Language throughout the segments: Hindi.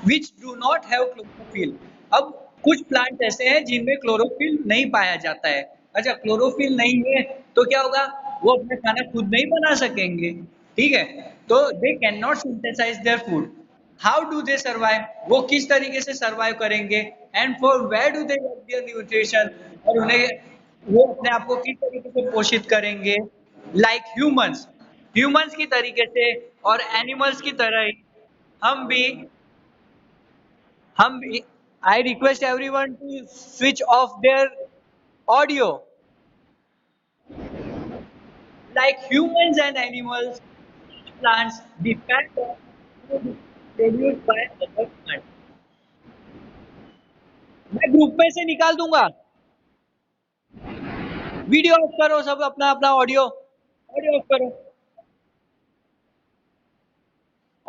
which do not have chlorophyll। अब कुछ प्लांट ऐसे हैं जिनमें क्लोरोफिल नहीं पाया जाता है। अच्छा, क्लोरोफिल नहीं है तो क्या होगा? वो अपना खाना खुद नहीं बना सकेंगे, ठीक है? तो they can not synthesise their food. How do they survive? वो किस तरीके से सर्वाइव करेंगे? And for where do they get their nutrition? और उन्हें वो अपने आप को किस तरीके से पोषित करेंगे? लाइक ह्यूमंस, ह्यूमंस की तरीके से और एनिमल्स की तरह ही हम भी हम I request everyone to switch off their audio. Like humans and animals, plants depend on food produced by other plants. मैं ग्रुप में से निकाल दूंगा। वीडियो ऑफ करो सब, अपना अपना ऑडियो ऑडियो ऑफ करो,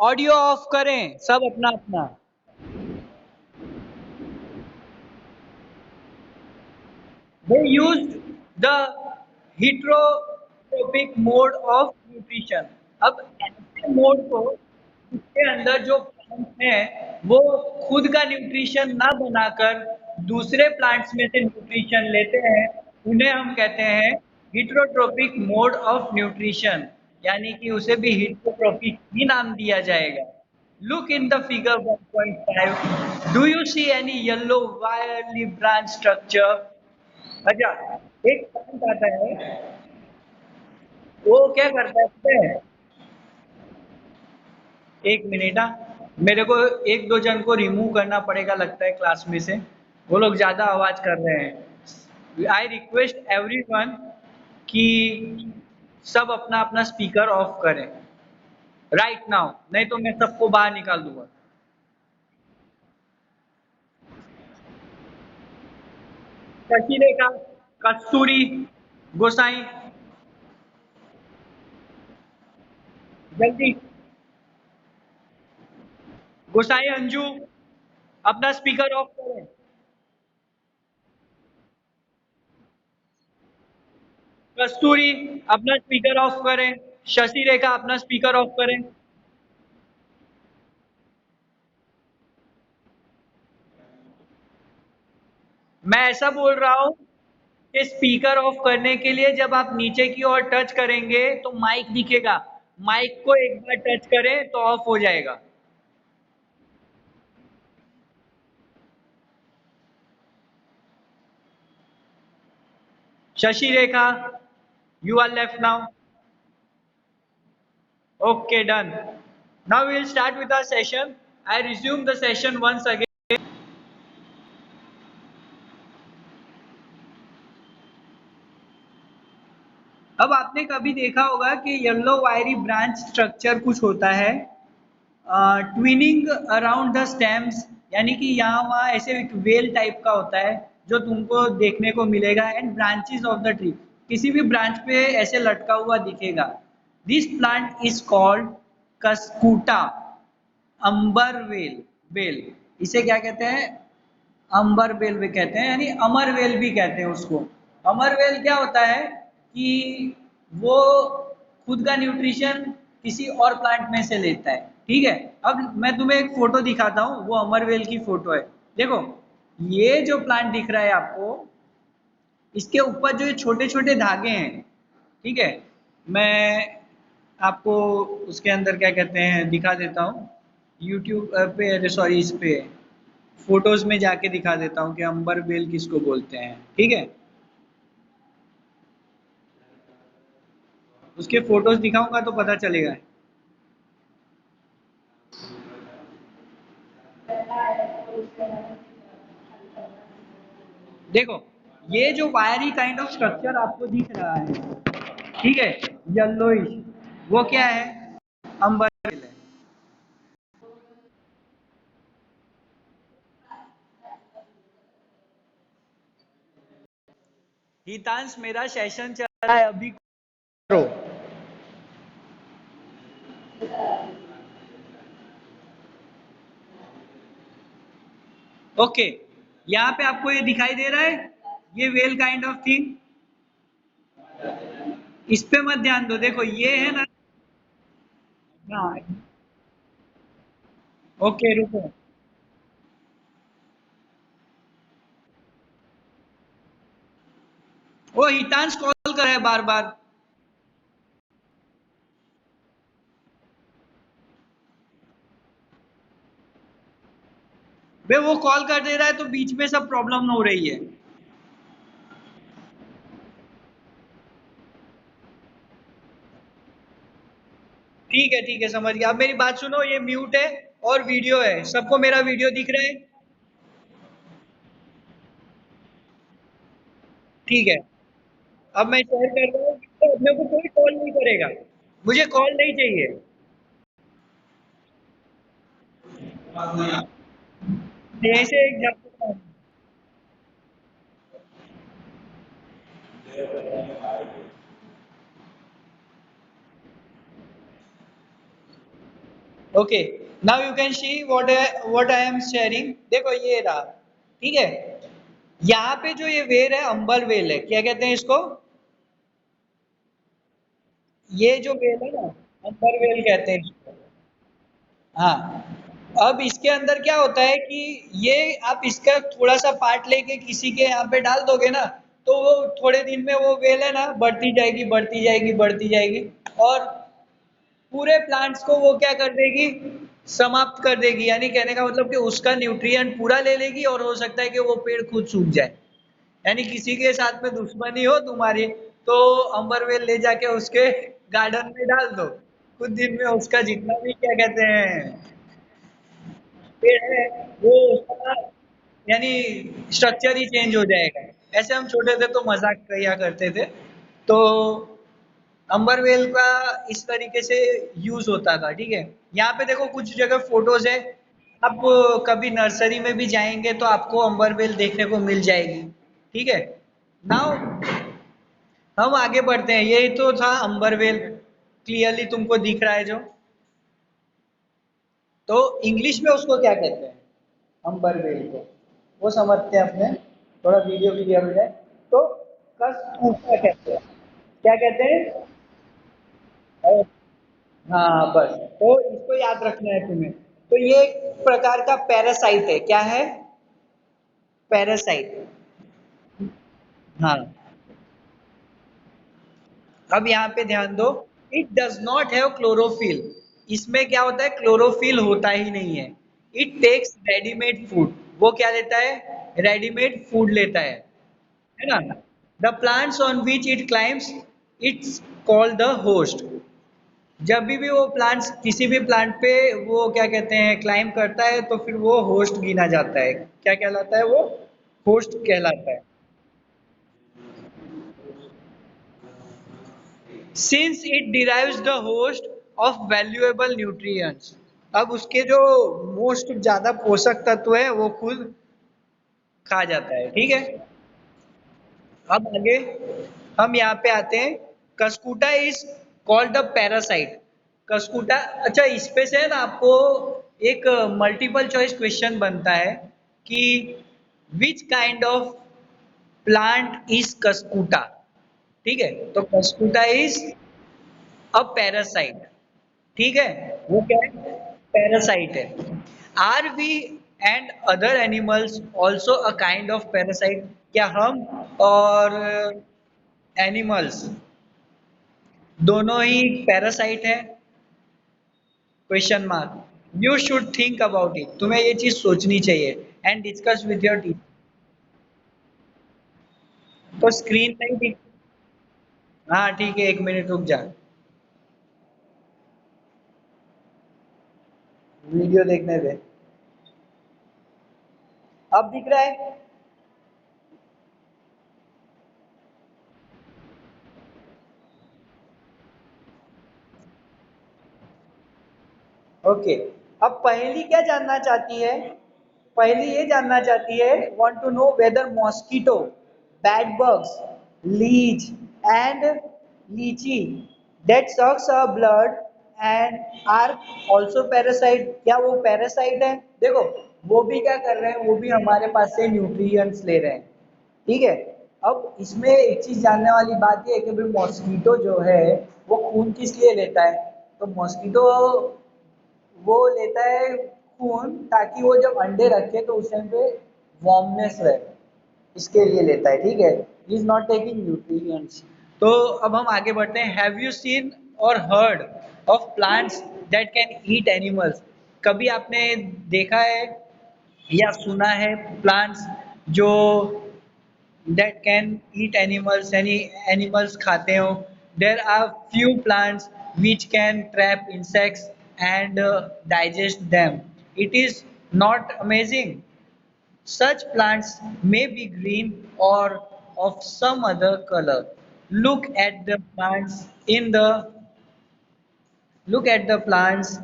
ऑडियो ऑफ करें सब अपना अपना। They used the heterotropic mode of nutrition। अब ऐसे मोड को जिसके अंदर जो प्लांट्स हैं वो खुद का न्यूट्रिशन ना बनाकर दूसरे प्लांट्स में से न्यूट्रिशन लेते हैं, उन्हें हम कहते हैं heterotropic मोड ऑफ न्यूट्रिशन, यानी कि उसे भी heterotropic ही नाम दिया जाएगा। Look in the figure 1.5। Do you see any yellow wirely branch structure? अच्छा, एक प्लांट आता है, वो क्या करता है पता है? एक मिनट, मेरे को एक दो जन को रिमूव करना पड़ेगा लगता है क्लास में से, वो लोग ज्यादा आवाज कर रहे हैं। आई रिक्वेस्ट एवरीवन कि सब अपना अपना स्पीकर ऑफ करें राइट नाउ, नहीं तो मैं सबको बाहर निकाल दूंगा। शशि रेखा, कस्तूरी, गोसाई, जल्दी, गोसाई अंजू, अपना स्पीकर ऑफ करें। कस्तूरी, अपना स्पीकर ऑफ करें। शशि रेखा, अपना स्पीकर ऑफ करें। मैं ऐसा बोल रहा हूं कि स्पीकर ऑफ करने के लिए जब आप नीचे की ओर टच करेंगे तो माइक दिखेगा, माइक को एक बार टच करें तो ऑफ हो जाएगा। Shashi Rekha, you are left now. Okay, done. Now we will start with our session. I resume the session once again. अब आपने कभी देखा होगा कि येलो वायरी ब्रांच स्ट्रक्चर कुछ होता है, ट्विनिंग अराउंड द स्टेम्स, यानी कि यहाँ वहाँ ऐसे एक वेल टाइप का होता है जो तुमको देखने को मिलेगा, and branches of the tree, किसी भी ब्रांच पे ऐसे लटका हुआ दिखेगा। This plant is called Cuscuta, amarbel. Well, इसे क्या कहते हैं? अंबर वेल भी कहते हैं, यानी अमर वेल भी कहते हैं उसको। अमर वेल क्या होता है कि वो खुद का न्यूट्रिशन किसी और प्लांट में से लेता है, ठीक है? अब मैं तुम्हें एक फोटो दिखाता हूँ, वो अमर वेल की फोटो है। देखो, ये जो प्लांट दिख रहा है आपको, इसके ऊपर जो ये छोटे छोटे धागे हैं, ठीक है, मैं आपको उसके अंदर क्या कहते हैं दिखा देता हूँ। यूट्यूब पे, सॉरी, इस पे फोटोज में जाके दिखा देता हूँ कि अंबर बेल किसको बोलते हैं, ठीक है? उसके फोटोज दिखाऊंगा तो पता चलेगा। देखो, ये जो वायरी काइंड ऑफ स्ट्रक्चर आपको दिख रहा है, ठीक है, येलोइश, वो क्या है? अंबर बेल है। हितांश, मेरा सेशन चल रहा है अभी, करो। ओके, यहाँ पे आपको ये दिखाई दे रहा है, ये वेल काइंड ऑफ थिंग। इस पे मत ध्यान दो, देखो ये है ना। हाँ, ओके रुको, वो हितांश कॉल कर रहा है बार बार। वे वो कॉल कर दे रहा है तो बीच में सब प्रॉब्लम हो रही है। ठीक है समझ गया। अब मेरी बात सुनो, ये म्यूट है और वीडियो है, सबको मेरा वीडियो दिख रहा है? ठीक है। अब मैं शेयर कर रहा हूँ, तो अपने को कोई कॉल नहीं करेगा, मुझे कॉल नहीं चाहिए। जैसे example, okay, now you can see what I am sharing. देखो ये रहा, ठीक है। यहाँ पे जो ये वेल है, अंबर वेल है, क्या कहते हैं इसको? ये जो वेल है ना, अंबर वेल कहते हैं इसको। हाँ। अब इसके अंदर क्या होता है कि ये आप इसका थोड़ा सा पार्ट लेके किसी के यहाँ पे डाल दोगे ना, तो वो थोड़े दिन में वो वेल है ना बढ़ती जाएगी बढ़ती जाएगी बढ़ती जाएगी, और पूरे प्लांट्स को वो क्या कर देगी, समाप्त कर देगी। यानी कहने का मतलब कि उसका न्यूट्रिएंट पूरा ले लेगी, और हो सकता है कि वो पेड़ खुद सूख जाए। यानी किसी के साथ में दुश्मनी हो तुम्हारी, तो अम्बरवेल ले जाके उसके गार्डन में डाल दो, कुछ दिन में उसका जितना भी क्या कहते हैं पेड़ है, वो उसका यानी स्ट्रक्चर ही चेंज हो जाएगा। ऐसे हम छोटे थे तो मजाक किया करते थे। तो अम्बरवेल का इस तरीके से यूज होता था, ठीक है। यहाँ पे देखो कुछ जगह फोटोज है, आप कभी नर्सरी में भी जाएंगे तो आपको अम्बरवेल देखने को मिल जाएगी, ठीक है। नाउ हम आगे बढ़ते हैं। यही तो था अम्बरवेल, क्लियरली तुमको दिख रहा है जो। तो इंग्लिश में उसको क्या कहते हैं, अम्बरवेल को? वो समझते हैं अपने, थोड़ा वीडियो क्लियर हो जाए। तो कस्कूटा कहते हैं, क्या कहते हैं? हाँ बस, तो इसको याद रखना है तुम्हें। तो ये एक प्रकार का पैरासाइट है, क्या है? पैरासाइट। हाँ। अब यहाँ पे ध्यान दो, it does not have chlorophyll. इसमें क्या होता है, क्लोरोफिल होता ही नहीं है। It takes readymade food. वो क्या लेता है, रेडीमेड फूड लेता है ना। The plants on which it climbs, it's called the host. जब भी वो प्लांट्स किसी भी प्लांट पे वो क्या कहते हैं क्लाइम करता है, तो फिर वो होस्ट गिना जाता है। क्या कहलाता है वो? होस्ट कहलाता है। Since it derives the host of valuable nutrients. अब उसके जो मोस्ट ज्यादा पोषक तत्व है वो खुद खा जाता है, ठीक है। अब आगे हम यहाँ पे आते हैं। कस्कूटा इज कॉल्ड द पैरासाइट। कस्कूटा, अच्छा इस पे से है ना आपको एक मल्टीपल चॉइस क्वेश्चन बनता है कि which kind of plant is Cuscuta. ठीक है, तो कस्कूटा इज अ पैरासाइट, ठीक है। वो क्या है, पैरासाइट है। Are we and other animals also a kind of parasite? क्या हम और एनिमल्स दोनों ही पैरासाइट है? Question mark. You should think about it, तुम्हें ये चीज सोचनी चाहिए and discuss with your teacher. तो स्क्रीन नहीं दिख, हाँ ठीक है, एक मिनट रुक जा, वीडियो देखने दे। अब दिख रहा है? ओके। अब पहेली क्या जानना चाहती है? पहेली ये जानना चाहती है, want to know whether mosquito, bed bugs, leech and leeches that sucks a blood and are also parasite, क्या वो पैरासाइट है? देखो, वो भी क्या कर रहे हैं, वो भी हमारे पास से न्यूट्रिएंट्स ले रहे हैं, ठीक है। अब इसमें एक चीज जानने वाली बात ये है कि भाई मॉस्किटो जो है वो खून किस लिए लेता है? तो मॉस्किटो वो लेता है खून ताकि वो जब अंडे रखे तो उस टाइम पे वार्मनेस रहे, इसके लिए लेता है, ठीक है, इज नॉट टेकिंग न्यूट्रिएंट्स। तो अब हम आगे बढ़ते हैं। हैव यू सीन और heard of plants that can eat animals? कभी आपने देखा है या सुना है प्लांट्स जो that can eat animals, any animals खाते हो? There are few plants which can trap insects and digest them. It is not amazing. Such plants may be green or of some other color. Look at the plants in the Look at the plants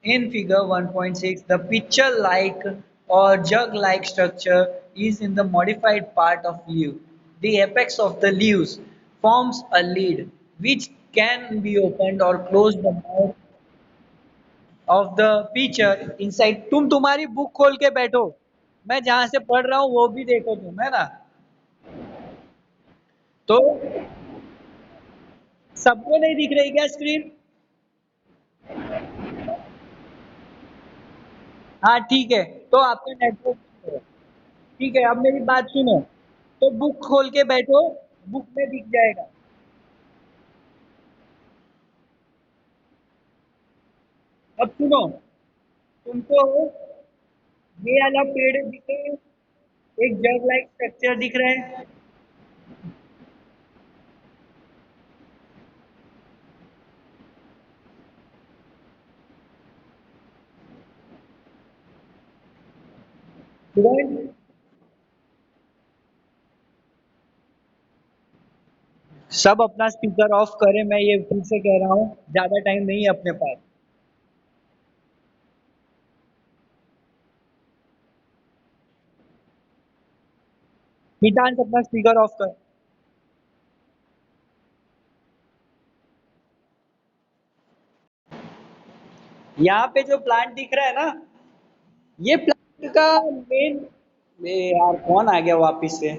in figure 1.6. The pitcher-like or jug-like structure is in the modified part of leaf. The apex of the leaves forms a lid which can be opened or closed the mouth of the pitcher inside. तुम तुम्हारी बुक खोल के बैठो, मैं जहां से पढ़ रहा हूँ वो भी देखो तुम, है ना? तो सबको नहीं दिख रही क्या स्क्रीन? हाँ ठीक है, तो आपका नेटवर्क, ठीक है, अब मेरी बात सुनो। तो बुक खोल के बैठो, बुक में दिख जाएगा। अब सुनो, तुमको ये वाला पेड़ दिखे, एक जग लाइक स्ट्रक्चर दिख रहा है। स्टूडेंट, सब अपना स्पीकर ऑफ करें, मैं ये फिर से कह रहा हूँ, ज्यादा टाइम नहीं है अपने पास। मितांश अपना स्पीकर ऑफ कर। यहाँ पे जो प्लांट दिख रहा है ना, ये प्लांट का मेन, यार कौन आ गया वापिस से?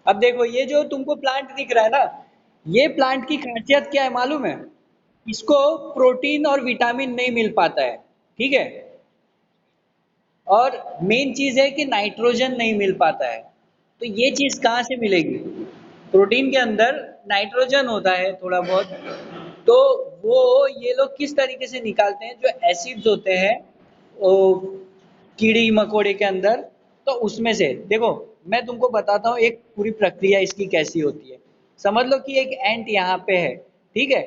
अब देखो, ये जो तुमको प्लांट दिख रहा है ना, ये प्लांट की खासियत क्या है मालूम है? इसको प्रोटीन और विटामिन नहीं मिल पाता है, ठीक है, और मेन चीज है कि नाइट्रोजन नहीं मिल पाता है। तो ये चीज कहाँ से मिलेगी? प्रोटीन के अंदर नाइट्रोजन होता है थोड़ा बहुत। तो वो ये लोग किस तरीके से निकालते हैं? जो एसिड्स होते हैं वो कीड़ी मकोड़े के अंदर, तो उसमें से देखो, मैं तुमको बताता हूँ एक पूरी प्रक्रिया इसकी कैसी होती है। समझ लो कि एक एंट यहाँ पे है, ठीक है,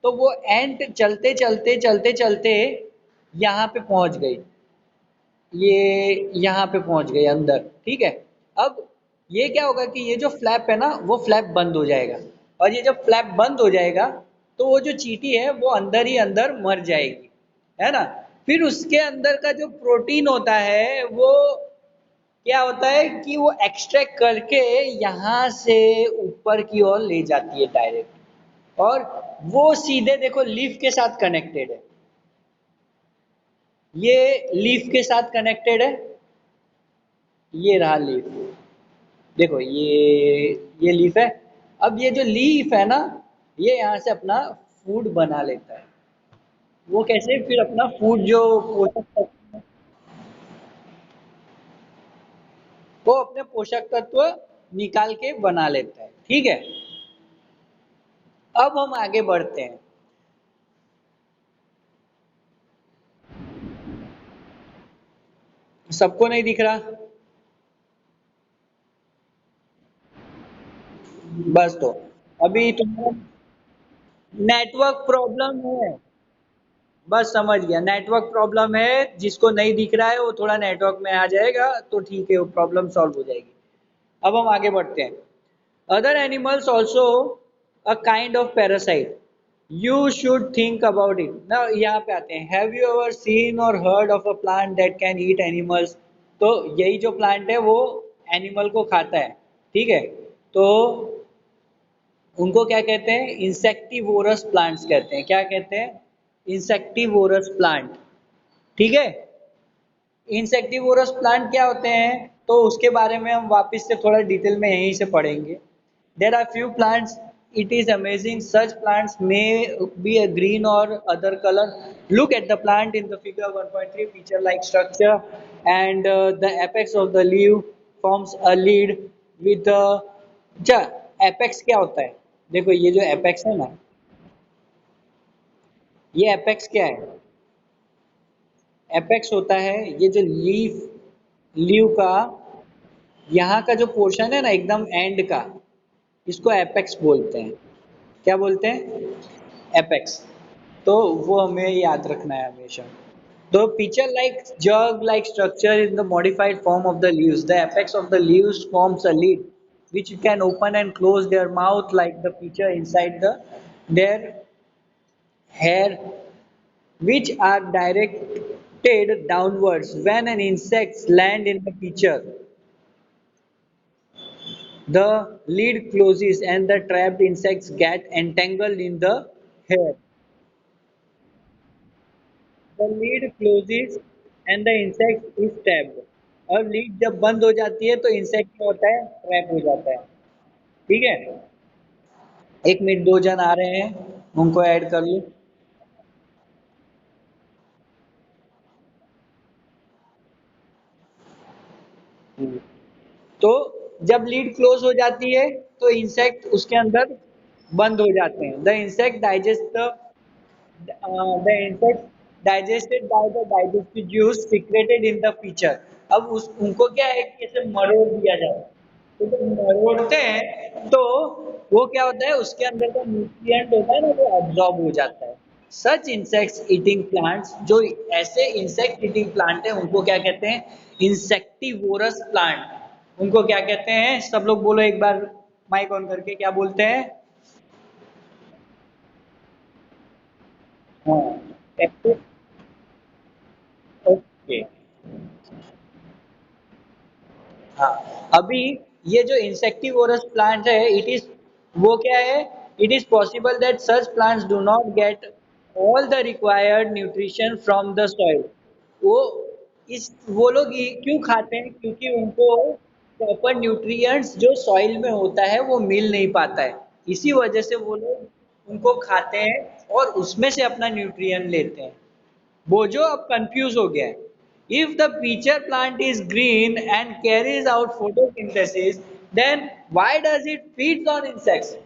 तो वो एंट चलते चलते चलते चलते यहाँ पे पहुंच गई, ये यहाँ पे पहुंच गई अंदर, ठीक है। अब ये क्या होगा कि ये जो फ्लैप है ना, वो फ्लैप बंद हो जाएगा, और ये जब फ्लैप बंद हो जाएगा तो वो जो चींटी है वो अंदर ही अंदर मर जाएगी, है ना? फिर उसके अंदर का जो प्रोटीन होता है वो क्या होता है कि वो एक्सट्रैक्ट करके यहाँ से ऊपर की ओर ले जाती है डायरेक्ट, और वो सीधे देखो लीफ के साथ कनेक्टेड है, ये लीफ के साथ कनेक्टेड है, ये रहा लीफ, देखो ये लीफ है। अब ये जो लीफ है ना, ये यहाँ से अपना फूड बना लेता है। वो कैसे? फिर अपना फूड जो पोषक तत्व, वो अपने पोषक तत्व निकाल के बना लेता है, ठीक है। अब हम आगे बढ़ते हैं। सबको नहीं दिख रहा? बस, तो अभी तुम्हारा नेटवर्क प्रॉब्लम है। बस समझ गया, नेटवर्क प्रॉब्लम है, जिसको नहीं दिख रहा है वो थोड़ा नेटवर्क में आ जाएगा तो ठीक है, वो प्रॉब्लम सॉल्व हो जाएगी। अब हम आगे बढ़ते हैं। Other animals also a kind of parasite, you should think about it ना। यहाँ पे आते हैं, हैव यू एवर सीन और heard of a plant that can eat animals? तो यही जो प्लांट है वो एनिमल को खाता है, ठीक है। तो उनको क्या कहते हैं? इंसेक्टिवोरस प्लांट्स कहते हैं। क्या कहते हैं? इंसेक्टिवोरस प्लांट, ठीक है। इंसेक्टिवोरस प्लांट क्या होते हैं, तो उसके बारे में हम वापस से थोड़ा डिटेल में यहीं से पढ़ेंगे। There are few plants, it is amazing, such plants may be a green और other colour. Look at the plant in the figure 1.3 feature like structure and the apex of the leaf forms a lead with the अच्छा apex क्या होता है देखो ये जो apex है ना ये apex क्या है apex होता है ये जो लीव का यहाँ का जो पोर्शन है ना एकदम एंड का इसको एपेक्स बोलते हैं क्या बोलते हैं एपेक्स तो वो हमें याद रखना है हमेशा The pitcher-like jug-like structure is the modified form of the leaves. The apex of the leaves forms a lid, which can open and close their mouth like the pitcher inside their hair, which are directed downwards. When an insect lands in the pitcher, the lid closes and the trapped insects get entangled in the hair. The lid closes and the insect is trapped. और लीड जब बंद हो जाती है तो इंसेक्ट क्या होता है ट्रैप हो जाता है ठीक है 1 मिनट 2 जन आ रहे हैं उनको ऐड कर लो तो जब लीड क्लोज हो जाती है तो इंसेक्ट उसके अंदर बंद हो जाते हैं the insects digested by the digestive juice secreted in the pitcher अब उस उनको क्या है कि इसे मरोड़ दिया जाता है तो जब मरोड़ते हैं तो वो क्या होता है उसके अंदर का न्यूट्रिएंट होता है ना वो absorb हो जाता है सच इंसेक्ट्स ईटिंग प्लांट्स जो ऐसे इंसेक्ट ईटिंग प्लांट है उनको क्या कहते हैं इंसेक्टिवोरस प्लांट उनको क्या कहते हैं सब लोग बोलो एक बार माइक ऑन करके क्या बोलते हैं हाँ ओके हाँ अभी ये जो इंसेक्टिवोरस प्लांट है इट इज वो क्या है it is possible that such plants do not get all the required nutrition from the soil वो वो लोग क्यों खाते हैं क्योंकि उनको प्रॉपर न्यूट्रिएंट्स जो सॉइल में होता है वो मिल नहीं पाता है इसी वजह से वो लोग उनको खाते हैं और उसमें से अपना न्यूट्रिएंट लेते हैं बोझो अब कंफ्यूज हो गया है if the pitcher plant is green and carries out photosynthesis then why does it feeds on insects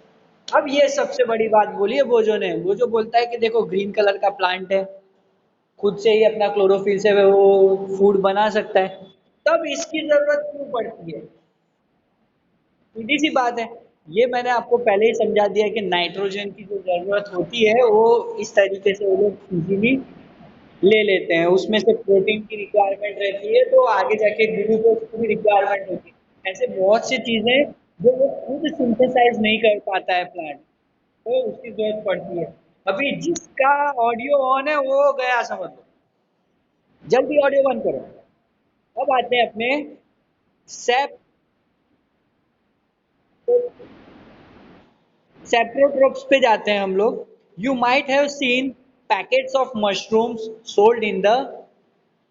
अब ये सबसे बड़ी बात बोली है बोझो ने बोझो बोलता है कि देखो ग्रीन कलर का प्लांट है खुद से ही अपना क्लोरोफिल से वो फूड बना सकता है तब इसकी जरूरत क्यों पड़ती है सीधी सी बात है ये मैंने आपको पहले ही समझा दिया कि नाइट्रोजन की जो जरूरत होती है वो इस तरीके से वो लोग इजीली ले लेते हैं उसमें से प्रोटीन की रिक्वायरमेंट रहती है तो आगे जाके ग्लूकोज की भी रिक्वायरमेंट होती है ऐसे बहुत सी चीजें जो वो खुद सिंथेसाइज नहीं कर पाता है प्लांट तो उसकी जरूरत पड़ती है अभी जिसका ऑडियो ऑन है वो गया समझ लो जल्दी ऑडियो बंद करो अब आते हैं अपने सेप सेप्रोट्रोप्स पे जाते हैं हम लोग you might have seen packets of mushrooms sold in the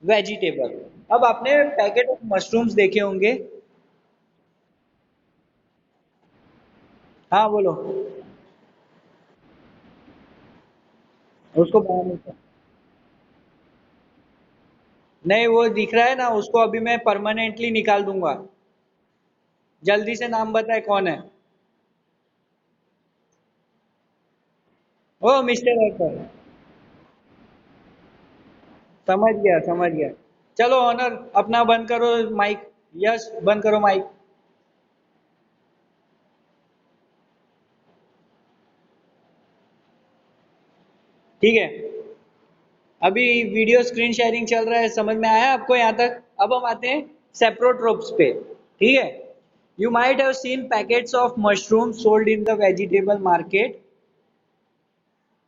vegetable अब आपने पैकेट ऑफ मशरूम्स देखे होंगे हाँ बोलो उसको बाहर निकाल नहीं वो दिख रहा है ना उसको अभी मैं परमानेंटली निकाल दूंगा जल्दी से नाम बताए कौन है ओ मिस्टर वर्कर समझ गया चलो ऑनर अपना बंद करो माइक यस बंद करो माइक ठीक है अभी वीडियो स्क्रीन शेयरिंग चल रहा है समझ में आया आपको यहाँ तक अब हम आते हैं सेप्रोट्रोप्स पे ठीक है you might have seen packets of mushroom sold in the vegetable market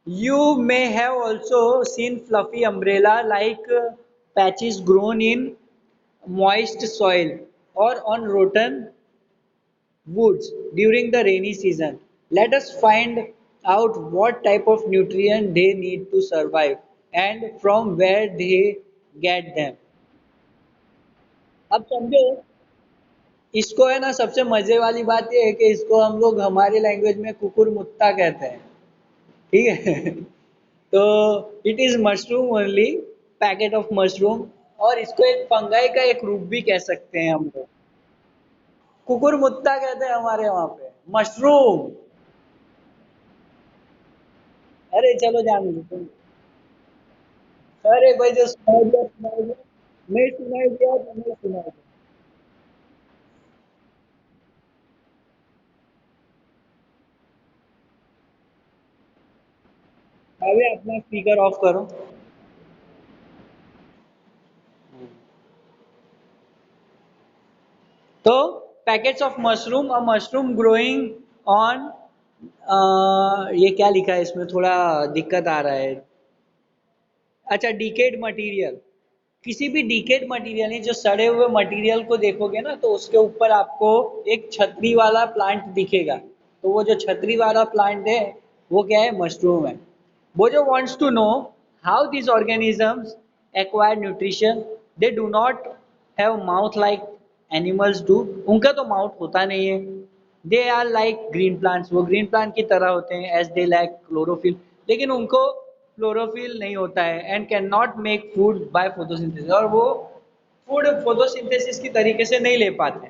you may have also seen fluffy umbrella like patches grown in moist soil or on rotten woods during the rainy season. Let us find out what type of nutrient they need to survive and from where they get them. अब समझो इसको है ना सबसे मजे वाली बात यह है कि इसको हम लोग हमारी लैंग्वेज में कुकुर मुत्ता कहते हैं ठीक है तो it is mushroom only, packet of mushroom. और इसको एक फंगाई का एक रूप भी कह सकते हैं हम लोग। कुकुर मुत्ता कहते हैं हमारे वहां पे मशरूम। अरे चलो जान लो तुम। अरे भाई जो सुनाई दिया सुनाई दिया, नहीं सुनाई दिया तो नहीं सुनाई दिया। अभी अपना स्पीकर ऑफ करो। तो packets of mushroom, a mushroom growing on, ये क्या लिखा है इसमें, थोड़ा दिक्कत आ रहा है। अच्छा, डिकेड मटेरियल। किसी भी डिकेड मटेरियल नहीं, जो सड़े हुए मटेरियल को देखोगे ना तो उसके ऊपर आपको एक छतरी वाला प्लांट दिखेगा। तो वो जो छतरी वाला प्लांट है वो क्या है, मशरूम है। बोजो wants to know how these organisms acquire nutrition. They do not have mouth like animals do. उनका तो माउथ होता नहीं है। They are like green plants, वो ग्रीन प्लांट की तरह होते हैं। एज दे लाइक क्लोरोफिल, लेकिन उनको क्लोरोफिल नहीं होता है। And can not make food by photosynthesis, और वो फूड फोटोसिंथेसिस की तरीके से नहीं ले पाते।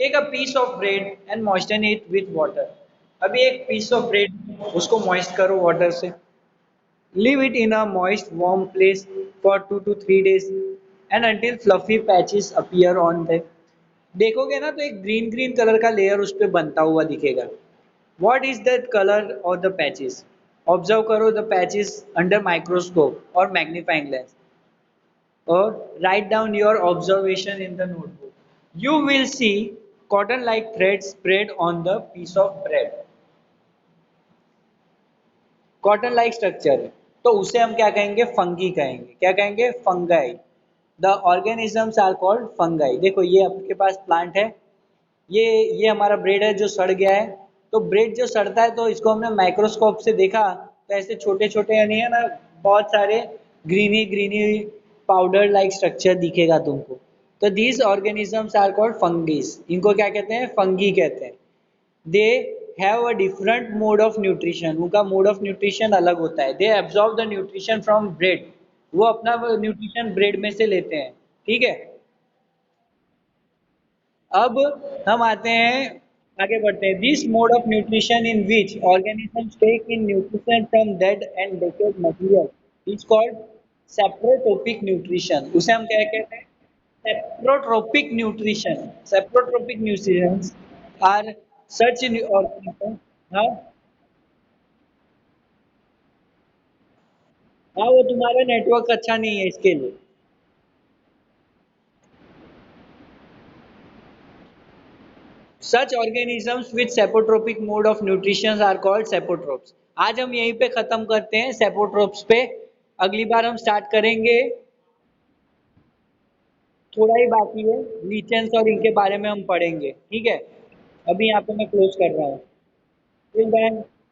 Take a piece of bread and moisten it with water. अभी एक पीस ऑफ ब्रेड, उसको मॉइस्ट करो वाटर से। Leave it in a moist, warm place for 2 to 3 days and until fluffy patches appear on them. देखोगे ना तो एक ग्रीन ग्रीन कलर का लेयर उस पर बनता हुआ दिखेगा। What is that color of the patches? Observe करो the patches under microscope or magnifying lens, or write down your observation in the notebook. You will see cotton-like threads spread on the piece of bread. Cotton like structure है, तो उसे हम क्या कहेंगे, फंगी कहेंगे। क्या कहेंगे, fungi. The organisms are called fungi. देखो ये आपके पास प्लांट है, ये ये हमारा ब्रेड है जो सड़ गया है। तो ब्रेड जो सड़ता है तो इसको हमने माइक्रोस्कोप से देखा तो ऐसे छोटे छोटे यानी है ना, बहुत सारे greeny greeny powder like structure दिखेगा तुमको। तो these organisms are called fungis, इनको क्या कहते हैं, फंगी कहते हैं। They have a different mode of nutrition, उनका मोड ऑफ न्यूट्रिशन अलग होता है। They absorb the nutrition from bread, वो अपना न्यूट्रिशन ब्रेड में से लेते हैं। ठीक है। अब हम आते हैं, आगे बढ़ते हैं। This mode of nutrition in which organisms take in nutrition from dead and decayed material is called saprotrophic nutrition. उसे हम क्या कहते हैं, saprotrophic nutrition. Saprotrophic nutrition are such in organism. हाँ, हाँ वो तुम्हारा नेटवर्क अच्छा नहीं है इसके लिए। Such organisms with saprotrophic mode of nutrition are called saprotrophs. आज हम यहीं पे खत्म करते हैं सेपोट्रोप्स पे। अगली बार हम स्टार्ट करेंगे, थोड़ा ही बाकी है, लीचेंस और इनके बारे में हम पढ़ेंगे। ठीक है, अभी यहाँ पे मैं क्लोज कर रहा हूँ। Till then.